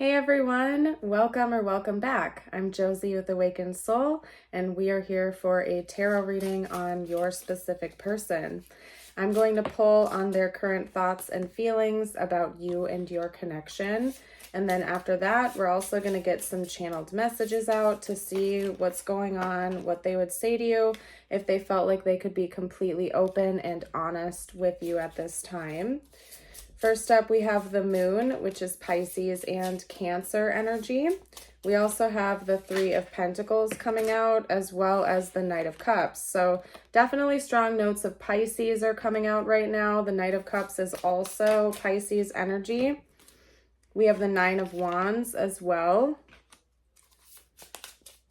Hey everyone, welcome or welcome back. I'm Josie with Awakened Soul, and we are here for a tarot reading on your specific person. I'm going to pull on their current thoughts and feelings about you and your connection. And then after that, we're also going to get some channeled messages out to see what's going on, what they would say to you if they felt like they could be completely open and honest with you at this time. First up, we have the moon, which is Pisces and Cancer energy. We also have the Three of Pentacles coming out, as well as the Knight of Cups. So definitely strong notes of Pisces are coming out right now. The Knight of Cups is also Pisces energy. We have the Nine of Wands as well.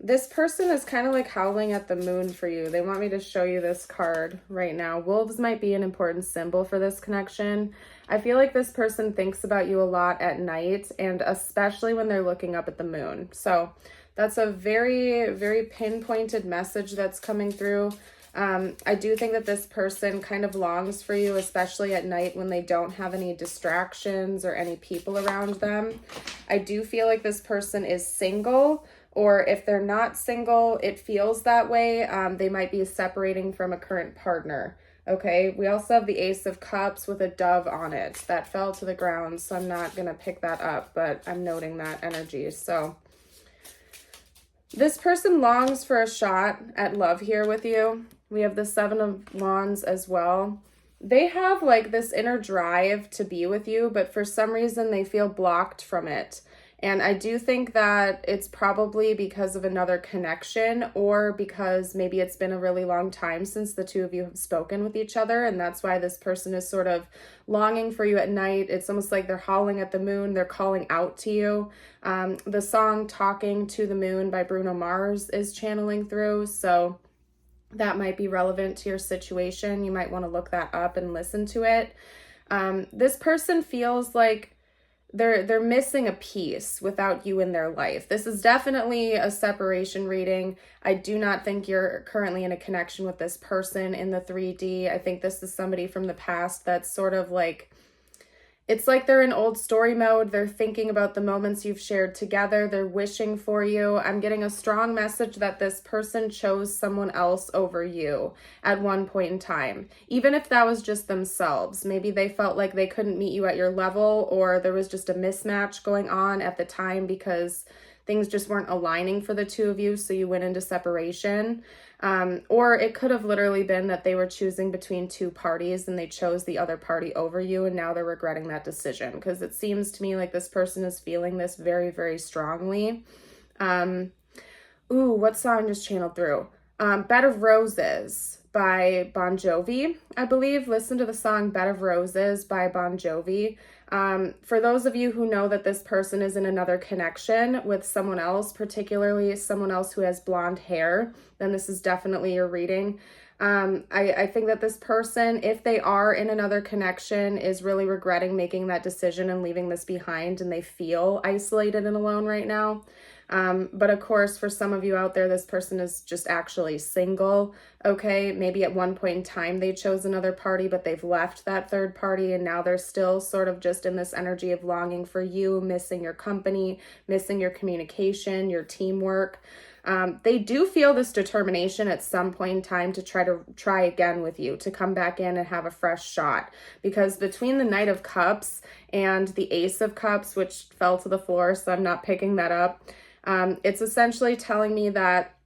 This person is kind of like howling at the moon for you. They want me to show you this card right now. Wolves might be an important symbol for this connection. I feel like this person thinks about you a lot at night, and especially when they're looking up at the moon. So that's a very, very pinpointed message that's coming through. I do think that this person kind of longs for you, especially at night when they don't have any distractions or any people around them. I do feel like this person is single, or if they're not single, it feels that way. They might be separating from a current partner. Okay, we also have the Ace of Cups with a dove on it. That fell to the ground, so I'm not going to pick that up, but I'm noting that energy. So this person longs for a shot at love here with you. We have the Seven of Wands as well. They have like this inner drive to be with you, but for some reason they feel blocked from it. And I do think that it's probably because of another connection, or because maybe it's been a really long time since the two of you have spoken with each other. And that's why this person is sort of longing for you at night. It's almost like they're howling at the moon. They're calling out to you. The song Talking to the Moon by Bruno Mars is channeling through. So that might be relevant to your situation. You might want to look that up and listen to it. This person feels like they're missing a piece without you in their life. This is definitely a separation reading. I do not think you're currently in a connection with this person in the 3D. I think this is somebody from the past that's sort of like, it's like they're in old story mode. They're thinking about the moments you've shared together. They're wishing for you. I'm getting a strong message that this person chose someone else over you at one point in time. Even if that was just themselves. Maybe they felt like they couldn't meet you at your level, or there was just a mismatch going on at the time because things just weren't aligning for the two of you, so you went into separation. Or it could have literally been that they were choosing between two parties and they chose the other party over you, and now they're regretting that decision, because it seems to me like this person is feeling this very, very strongly. What song just channeled through? Bed of Roses by Bon Jovi, I believe. Listen to the song Bed of Roses by Bon Jovi. For those of you who know that this person is in another connection with someone else, particularly someone else who has blonde hair, then this is definitely your reading. I think that this person, if they are in another connection, is really regretting making that decision and leaving this behind, and they feel isolated and alone right now. But of course, for some of you out there, this person is just actually single, okay? Maybe at one point in time they chose another party, but they've left that third party, and now they're still sort of just in this energy of longing for you, missing your company, missing your communication, your teamwork. They do feel this determination at some point in time to try again with you, to come back in and have a fresh shot, because between the Knight of Cups and the Ace of Cups, which fell to the floor, so I'm not picking that up, it's essentially telling me that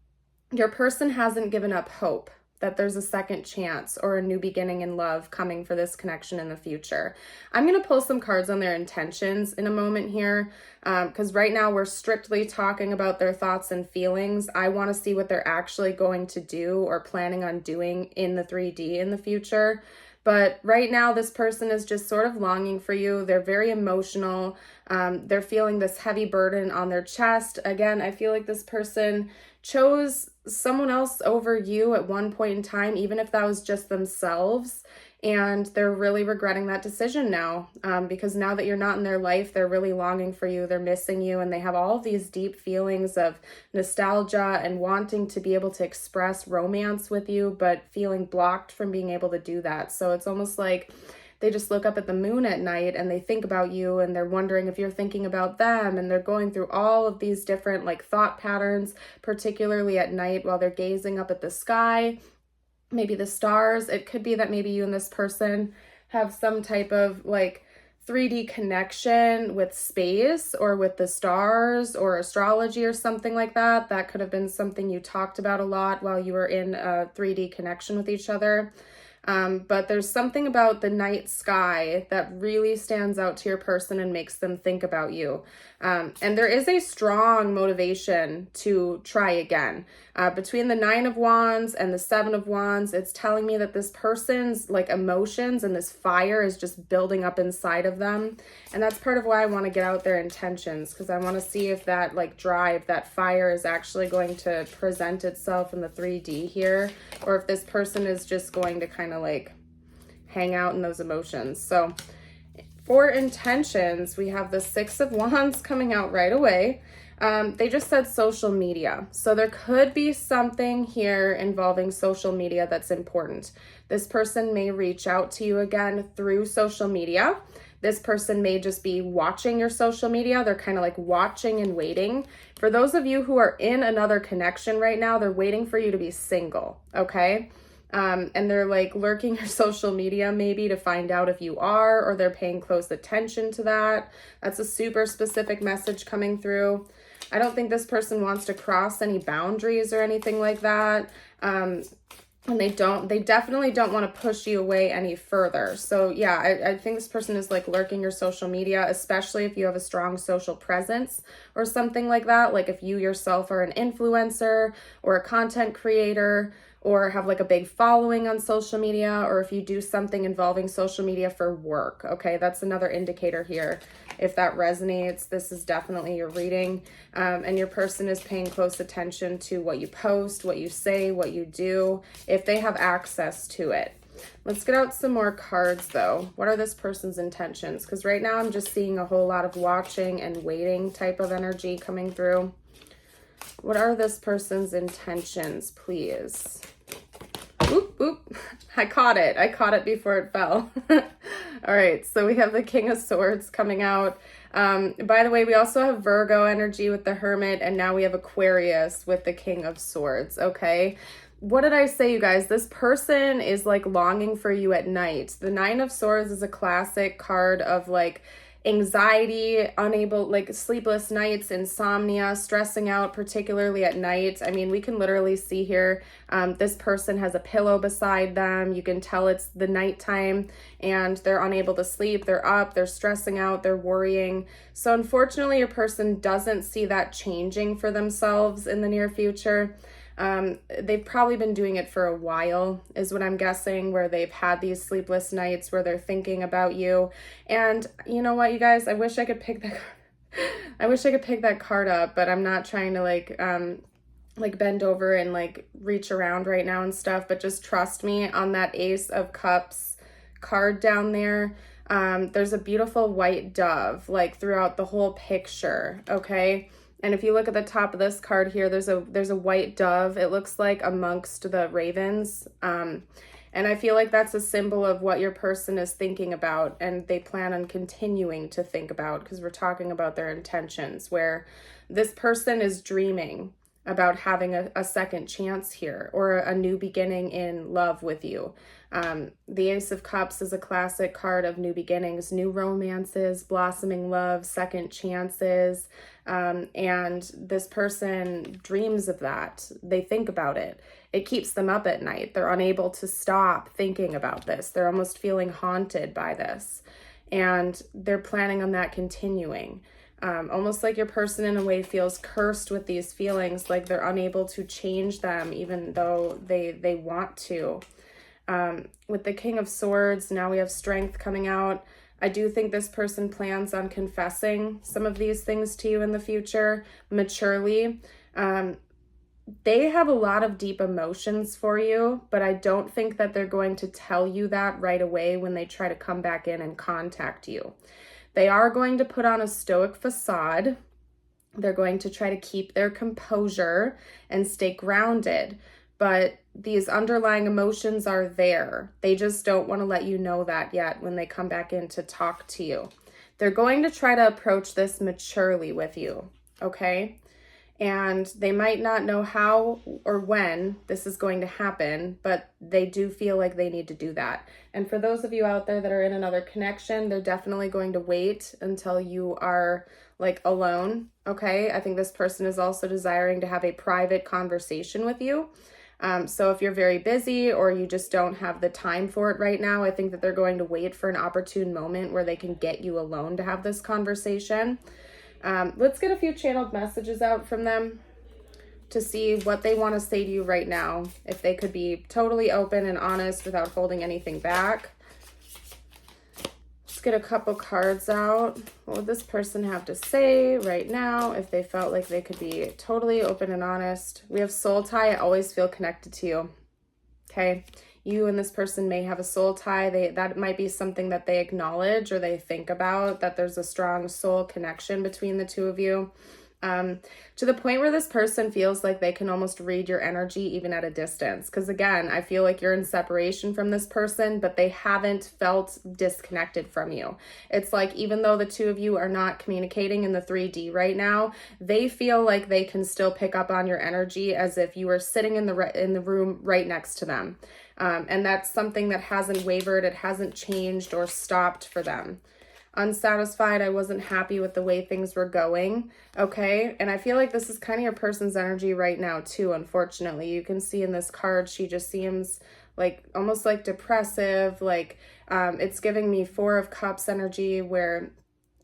your person hasn't given up hope, that there's a second chance or a new beginning in love coming for this connection in the future. I'm going to pull some cards on their intentions in a moment here, because right now we're strictly talking about their thoughts and feelings. I want to see what they're actually going to do or planning on doing in the 3D in the future. But right now, this person is just sort of longing for you. They're very emotional. They're feeling this heavy burden on their chest. Again, I feel like this person chose someone else over you at one point in time, even if that was just themselves. And they're really regretting that decision now, because now that you're not in their life, they're really longing for you. They're missing you, and they have all of these deep feelings of nostalgia and wanting to be able to express romance with you, but feeling blocked from being able to do that. So it's almost like they just look up at the moon at night and they think about you, and they're wondering if you're thinking about them, and they're going through all of these different like thought patterns, particularly at night while they're gazing up at the sky, maybe the stars. It could be that maybe you and this person have some type of like 3D connection with space or with the stars or astrology or something like that. That could have been something you talked about a lot while you were in a 3D connection with each other. But there's something about the night sky that really stands out to your person and makes them think about you. And there is a strong motivation to try again. Between the 9 of Wands and the 7 of Wands, it's telling me that this person's like emotions and this fire is just building up inside of them. And that's part of why I want to get out their intentions, because I want to see if that like drive, that fire is actually going to present itself in the 3D here, or if this person is just going to kind of like hang out in those emotions. So for intentions, we have the 6 of Wands coming out right away. They just said social media. So there could be something here involving social media that's important. This person may reach out to you again through social media. This person may just be watching your social media. They're kind of like watching and waiting. For those of you who are in another connection right now, they're waiting for you to be single, okay? And they're like lurking your social media maybe to find out if you are, or they're paying close attention to that. That's a super specific message coming through. I don't think this person wants to cross any boundaries or anything like that. And they definitely don't want to push you away any further. So yeah, I think this person is like lurking your social media, especially if you have a strong social presence or something like that. Like if you yourself are an influencer or a content creator, or have like a big following on social media, or if you do something involving social media for work, okay? That's another indicator here. If that resonates, this is definitely your reading. And your person is paying close attention to what you post, what you say, what you do, if they have access to it. Let's get out some more cards though. What are this person's intentions? Because right now I'm just seeing a whole lot of watching and waiting type of energy coming through. What are this person's intentions, please? Oop, oop. I caught it before it fell. All right, so we have the King of Swords coming out. By the way, we also have Virgo energy with the Hermit, and now we have Aquarius with the King of Swords, okay? What did I say, you guys? This person is like longing for you at night. The Nine of Swords is a classic card of like anxiety, unable, like sleepless nights, insomnia, stressing out, particularly at night. I mean, we can literally see here, this person has a pillow beside them. You can tell it's the nighttime and they're unable to sleep. They're up, they're stressing out, they're worrying. So unfortunately, your person doesn't see that changing for themselves in the near future. They've probably been doing it for a while, is what I'm guessing, where they've had these sleepless nights where they're thinking about you. And you know what, you guys, I wish I could pick that I wish I could pick that card up, but I'm not trying to like bend over and like reach around right now and stuff, but just trust me on that Ace of Cups card down there. There's a beautiful white dove like throughout the whole picture, okay? And if you look at the top of this card here, there's a white dove. It looks like amongst the ravens. And I feel like that's a symbol of what your person is thinking about and they plan on continuing to think about, because we're talking about their intentions, where this person is dreaming about having a second chance here or a new beginning in love with you. The Ace of Cups is a classic card of new beginnings, new romances, blossoming love, second chances. And this person dreams of that. They think about it. It keeps them up at night. They're unable to stop thinking about this. They're almost feeling haunted by this. And they're planning on that continuing. Almost like your person in a way feels cursed with these feelings, like they're unable to change them even though they want to. With the King of Swords, now we have Strength coming out. I do think this person plans on confessing some of these things to you in the future, maturely. They have a lot of deep emotions for you, but I don't think that they're going to tell you that right away when they try to come back in and contact you. They are going to put on a stoic facade. They're going to try to keep their composure and stay grounded. but these underlying emotions are there. They just don't want to let you know that yet when they come back in to talk to you. They're going to try to approach this maturely with you, okay? And they might not know how or when this is going to happen, but they do feel like they need to do that. And for those of you out there that are in another connection, they're definitely going to wait until you are like alone, okay? I think this person is also desiring to have a private conversation with you. So if you're very busy or you just don't have the time for it right now, I think that they're going to wait for an opportune moment where they can get you alone to have this conversation. Let's get a few channeled messages out from them to see what they want to say to you right now. If they could be totally open and honest without holding anything back. Let's get a couple cards out. What would this person have to say right now if they felt like they could be totally open and honest? We have soul tie. I always feel connected to you. Okay. You and this person may have a soul tie. That might be something that they acknowledge or they think about, that there's a strong soul connection between the two of you. To the point where this person feels like they can almost read your energy even at a distance. Because again, I feel like you're in separation from this person, but they haven't felt disconnected from you. It's like, even though the two of you are not communicating in the 3D right now, they feel like they can still pick up on your energy as if you were sitting in the room right next to them. And that's something that hasn't wavered. It hasn't changed or stopped for them. Unsatisfied. I wasn't happy with the way things were going. Okay. And I feel like this is kind of your person's energy right now too. Unfortunately, you can see in this card, she just seems like almost like depressive. Like, it's giving me 4 of Cups energy where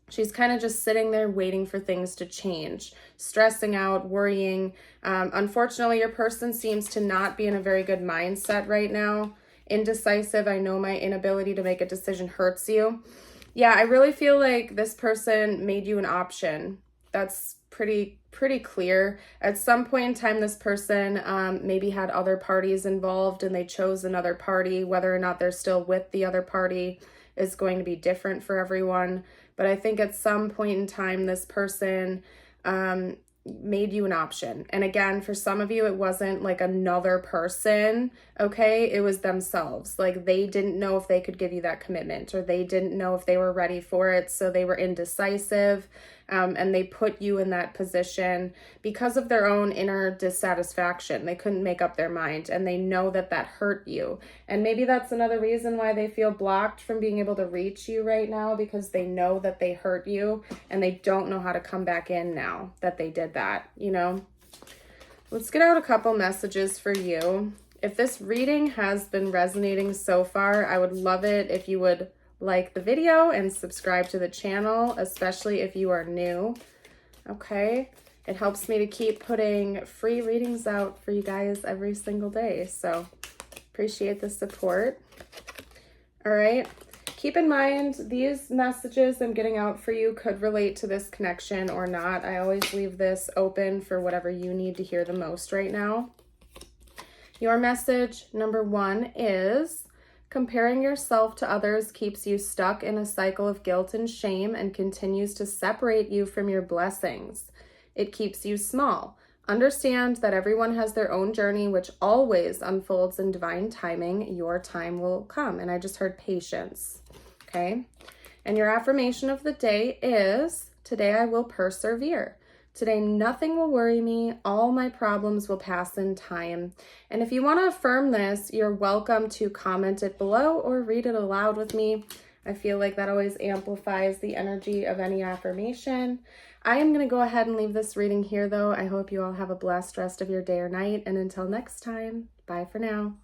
she's kind of just sitting there waiting for things to change, stressing out, worrying. Unfortunately, your person seems to not be in a very good mindset right now. Indecisive. I know my inability to make a decision hurts you. Yeah, I really feel like this person made you an option. That's pretty clear. At some point in time, this person maybe had other parties involved and they chose another party. Whether or not they're still with the other party is going to be different for everyone. But I think at some point in time, this person made you an option. And again, for some of you, it wasn't like another person, okay? It was themselves. Like, they didn't know if they could give you that commitment, or they didn't know if they were ready for it, so they were indecisive, and they put you in that position because of their own inner dissatisfaction. They couldn't make up their mind, and they know that that hurt you. And maybe that's another reason why they feel blocked from being able to reach you right now, because they know that they hurt you and they don't know how to come back in now that they did that, you know? Let's get out a couple messages for you. If this reading has been resonating so far, I would love it if you would like the video and subscribe to the channel, especially if you are new. Okay, it helps me to keep putting free readings out for you guys every single day, so appreciate the support. All right, keep in mind these messages I'm getting out for you could relate to this connection or not. I always leave this open for whatever you need to hear the most right now. Your message number 1 is: comparing yourself to others keeps you stuck in a cycle of guilt and shame and continues to separate you from your blessings. It keeps you small. Understand that everyone has their own journey, which always unfolds in divine timing. Your time will come. And I just heard patience. Okay. And your affirmation of the day is: today I will persevere. Today, nothing will worry me. All my problems will pass in time. And if you want to affirm this, you're welcome to comment it below or read it aloud with me. I feel like that always amplifies the energy of any affirmation. I am going to go ahead and leave this reading here, though. I hope you all have a blessed rest of your day or night. And until next time, bye for now.